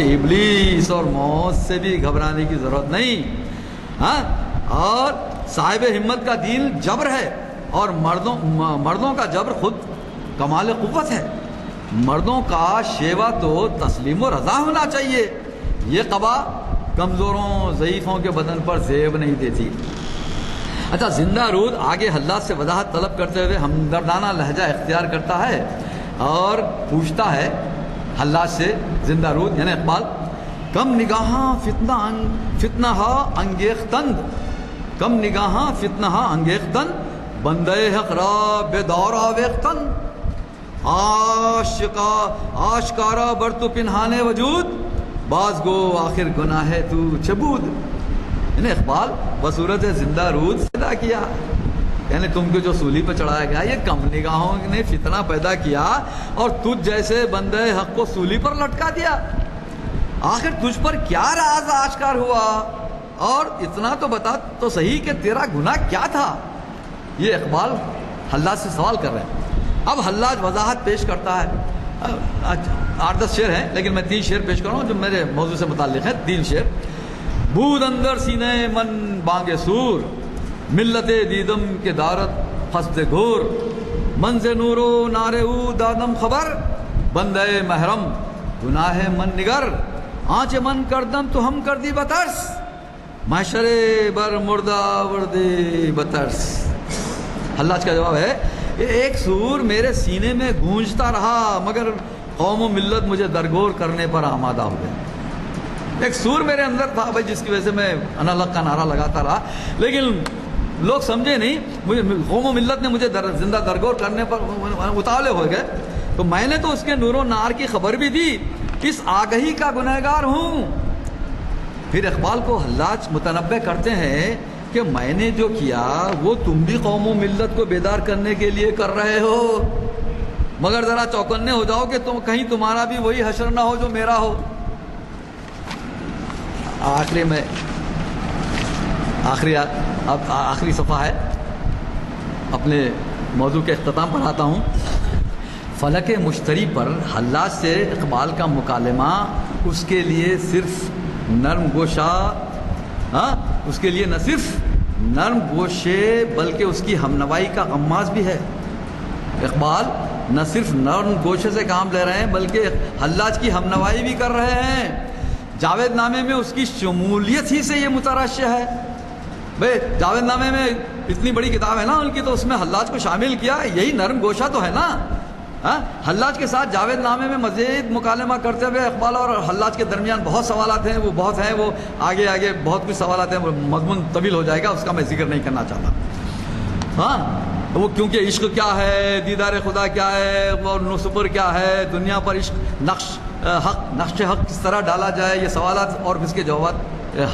ابلیس اور موت سے بھی گھبرانے کی ضرورت نہیں. ہاں، اور صاحب ہمت کا دین جبر ہے، اور مردوں کا جبر خود کمال قوت ہے. مردوں کا شیوا تو تسلیم و رضا ہونا چاہیے. یہ قبا کمزوروں ضعیفوں کے بدن پر زیب نہیں دیتی. اچھا، زندہ رود آگے حلات سے وضاحت طلب کرتے ہوئے ہمدردانہ لہجہ اختیار کرتا ہے اور پوچھتا ہے حلات سے، زندہ رود یعنی اقبال، کم نگاہاں فتنہ انگیختند، کم نگاہاں فتنہ انگیختند، بندے حق را بیدار آویختند، آشکارا بر تو پنہانے وجود، باز گو آخر گناہ تو چبود. یعنی اقبال بصورت زندہ رود پیدا کیا، یعنی تم کو جو سولی پہ چڑھایا گیا یہ کم نگاہوں نے فتنہ پیدا کیا اور تجھ جیسے بندے حق کو سولی پر لٹکا دیا. آخر تجھ پر کیا راز آشکار ہوا، اور اتنا تو بتا تو صحیح کہ تیرا گناہ کیا تھا. یہ اقبال حلاج سے سوال کر رہے ہیں. اب حلاج وضاحت پیش کرتا ہے. 8-10 شعر ہیں لیکن میں 3 شعر پیش کر رہا ہوں جو میرے موضوع سے متعلق ہیں. 3 شعر. بود اندر سینے من بانگ سور، ملت دیدم کے دارت فسد گھور، منز نور و نار او دادم خبر، بندے محرم گناہ من نگر، آنچ من کردم تو ہم کردی بترس، محشر بر مردہ وردی بترس. حلاج کا جواب ہے، ایک سور میرے سینے میں گونجتا رہا مگر قوم و ملت مجھے درگور کرنے پر آمادہ ہو گئے. ایک سور میرے اندر تھا بھائی، جس کی وجہ سے میں انا الگ کا نعرہ لگاتا رہا، لیکن لوگ سمجھے نہیں، مجھے قوم و ملت نے مجھے زندہ درگور کرنے پر اتاولے ہو گئے. تو میں نے تو اس کے نور و نار کی خبر بھی دی، اس آگہی کا گنہگار ہوں. پھر اقبال کو حلاج متنبہ کرتے ہیں کہ میں نے جو کیا وہ تم بھی قوم و ملت کو بیدار کرنے کے لیے کر رہے ہو، مگر ذرا چوکنے ہو جاؤ کہ تم کہیں تمہارا بھی وہی حشر نہ ہو جو میرا ہو. آخری صفحہ ہے، اپنے موضوع کے اختتام پر آتا ہوں. فلک مشتری پر حلاج سے اقبال کا مکالمہ اس کے لیے صرف نرم گوشہ، اس کے لیے نہ صرف نرم گوشے بلکہ اس کی ہمنوائی کا غماز بھی ہے. اقبال نہ صرف نرم گوشے سے کام لے رہے ہیں بلکہ حلاج کی ہمنوائی بھی کر رہے ہیں. جاوید نامے میں اس کی شمولیت ہی سے یہ مترشح ہے. بھائی جاوید نامے میں اتنی بڑی کتاب ہے نا ان کی، تو اس میں حلاج کو شامل کیا، یہی نرم گوشہ تو ہے نا. حلاج کے ساتھ جاوید نامے میں مزید مکالمہ کرتے ہوئے اقبال اور حلاج کے درمیان بہت سوالات ہیں، وہ بہت ہیں، وہ آگے بہت کچھ سوالات ہیں، وہ مضمون طویل ہو جائے گا، اس کا میں ذکر نہیں کرنا چاہتا. وہ کیونکہ عشق کیا ہے، دیدار خدا کیا ہے، اور نصبر کیا ہے، دنیا پر عشق نقش حق کس طرح ڈالا جائے، یہ سوالات اور اس کے جوابات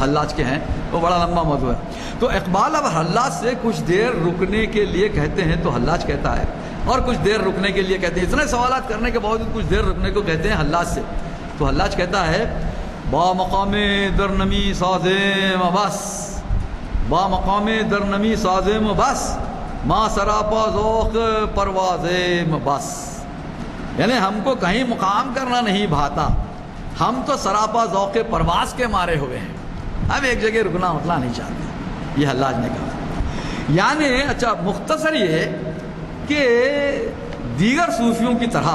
حلاج کے ہیں، وہ بڑا لمبا موضوع ہے. تو اقبال اب حلاج سے کچھ دیر رکنے کے لیے کہتے ہیں تو حلاج کہتا ہے، اور کچھ دیر رکنے کے لیے کہتے ہیں. اتنے سوالات کرنے کے باوجود کچھ دیر رکنے کو کہتے ہیں حلاج سے. تو حلاج کہتا ہے، با مقام درنمی سازم بس، با مقام درنمی سازم بس، ما سراپا ذوق پروازم بس. یعنی ہم کو کہیں مقام کرنا نہیں بھاتا، ہم تو سراپا ذوق پرواز کے مارے ہوئے ہیں، اب ایک جگہ رکنا اٹھنا نہیں چاہتے. یہ حلاج نے کہا. یعنی اچھا مختصر یہ کہ دیگر صوفیوں کی طرح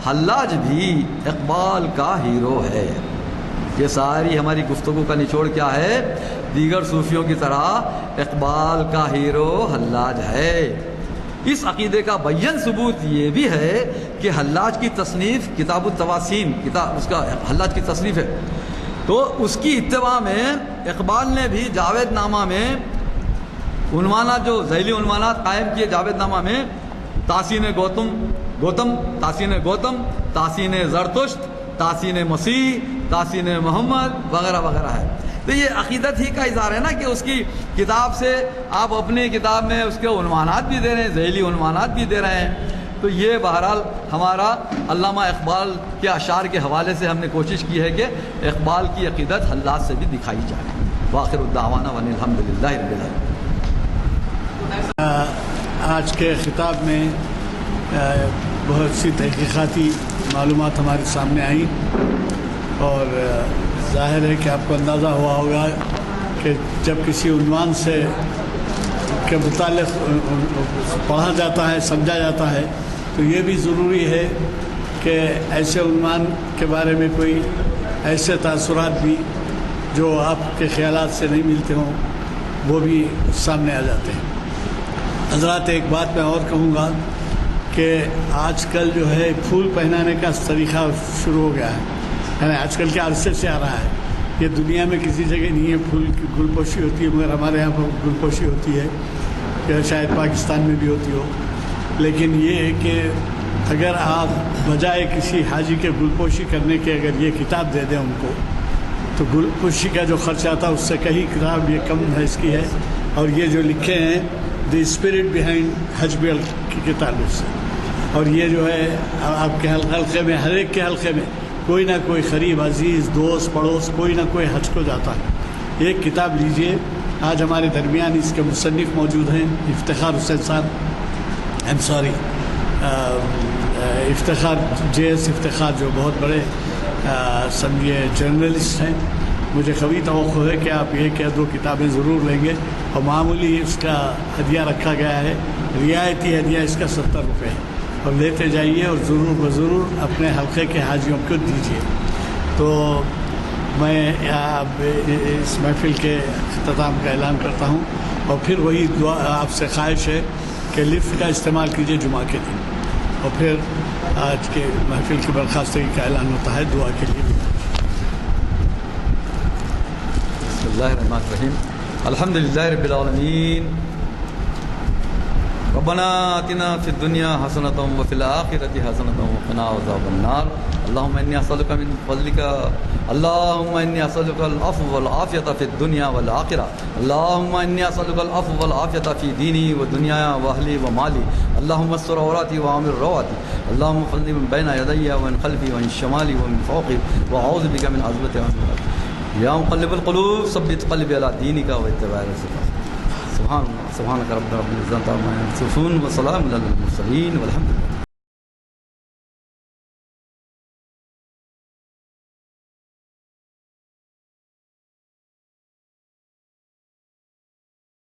حلاج بھی اقبال کا ہیرو ہے. یہ ساری ہماری گفتگو کا نچوڑ کیا ہے؟ دیگر صوفیوں کی طرح اقبال کا ہیرو حلاج ہے. اس عقیدے کا بیان ثبوت یہ بھی ہے کہ حلاج کی تصنیف کتاب التواسین، کتاب اس کا حلاج کی تصنیف ہے، تو اس کی اتباع میں اقبال نے بھی جاوید نامہ میں عنوانات، جو ذیلی عنوانات قائم کیے جاوید نامہ میں، تحسین گوتم، تحسین گوتم، تحسین زرتشت، تحسین مسیح، تحسین محمد وغیرہ وغیرہ ہے. تو یہ عقیدت ہی کا اظہار ہے نا کہ اس کی کتاب سے آپ اپنی کتاب میں اس کے عنوانات بھی دے رہے ہیں، ذیلی عنوانات بھی دے رہے ہیں. تو یہ بہرحال ہمارا علامہ اقبال کے اشعار کے حوالے سے ہم نے کوشش کی ہے کہ اقبال کی عقیدت حلاج سے بھی دکھائی جائے. وآخر الدعوانا وان الحمدللہ رب العالمین. آج کے خطاب میں بہت سی تحقیقاتی معلومات ہمارے سامنے آئیں. اور ظاہر ہے کہ آپ کو اندازہ ہوا ہوگا کہ جب کسی عنوان سے کے متعلق پڑھا جاتا ہے، سمجھا جاتا ہے، تو یہ بھی ضروری ہے کہ ایسے عنوان کے بارے میں کوئی ایسے تاثرات بھی جو آپ کے خیالات سے نہیں ملتے ہوں وہ بھی سامنے آ جاتے ہیں۔ حضرات، ایک بات میں اور کہوں گا کہ آج کل جو ہے پھول پہنانے کا طریقہ شروع ہو گیا ہے، یعنی آج کل کے عرصے سے آ رہا ہے۔ یہ دنیا میں کسی جگہ نہیں ہے، پھول کی گل پوشی ہوتی ہے، مگر ہمارے یہاں پر گل پوشی ہوتی ہے، یا شاید پاکستان میں بھی ہوتی ہو۔ لیکن یہ ہے کہ اگر آپ بجائے کسی حاجی کے گل پوشی کرنے کے اگر یہ کتاب دے دیں ان کو، تو گل پوشی کا جو خرچ آتا ہے اس سے کہیں کتاب یہ کم ہے اس کی ہے۔ اور یہ جو لکھے ہیں دی اسپرٹ بیہائنڈ حج کے تعلق سے، اور یہ جو ہے آپ کے حلقے میں، ہر ایک کے حلقے میں کوئی نہ کوئی قریب عزیز دوست پڑوس کوئی نہ کوئی حج کو جاتا ہے۔ ایک کتاب لیجئے، آج ہمارے درمیان اس کے مصنف موجود ہیں، افتخار حسین صاحب، افتخار JS افتخار، جو بہت بڑے سمجھیے جرنلسٹ ہیں۔ مجھے قوی توقع ہے کہ آپ ایک یا دو کتابیں ضرور لیں گے، اور معمولی اس کا ہدیہ رکھا گیا ہے، رعایتی ہدیہ اس کا 70 روپے ہے، اور لیتے جائیے اور ضرور بضرور اپنے حلقے کے حاجیوں کو دیجیے۔ تو میں اس محفل کے اختتام کا اعلان کرتا ہوں، اور پھر وہی دعا آپ سے خواہش ہے کہ لفٹ کا استعمال کیجیے جمعہ کے دن، اور پھر آج کے محفل کی برخاستگی کا اعلان ہوتا ہے دعا کے لیے۔ بسم اللہ الرحمن الرحیم، الحمد للہ رب العالمین، ربنا آتنا فی الدنیا حسنۃ وفی الآخرۃ حسنۃ وقنا عذاب النار، اللہم انی اسألک من فضلک، اللہم انی اسألک العفو والعافیۃ فی الدنیا والآخرہ، اللہم انی اسألک العفو والعافیۃ فی دینی و دنیا و اہلی و مالی، اللہم استر عوراتی وآمر رواتی، اللہم احفظنی من بین یدی ومن خلفی ومن شمالی ومن فوقی واعوذ بک من عذابۃ یا مقلب القلوب ثبت قلبی علی دینک واتباع رسولک۔ سبحان اللہ، سبحانک رب العزۃ عما یصفون وسلام علی المرسلین والحمد للہ۔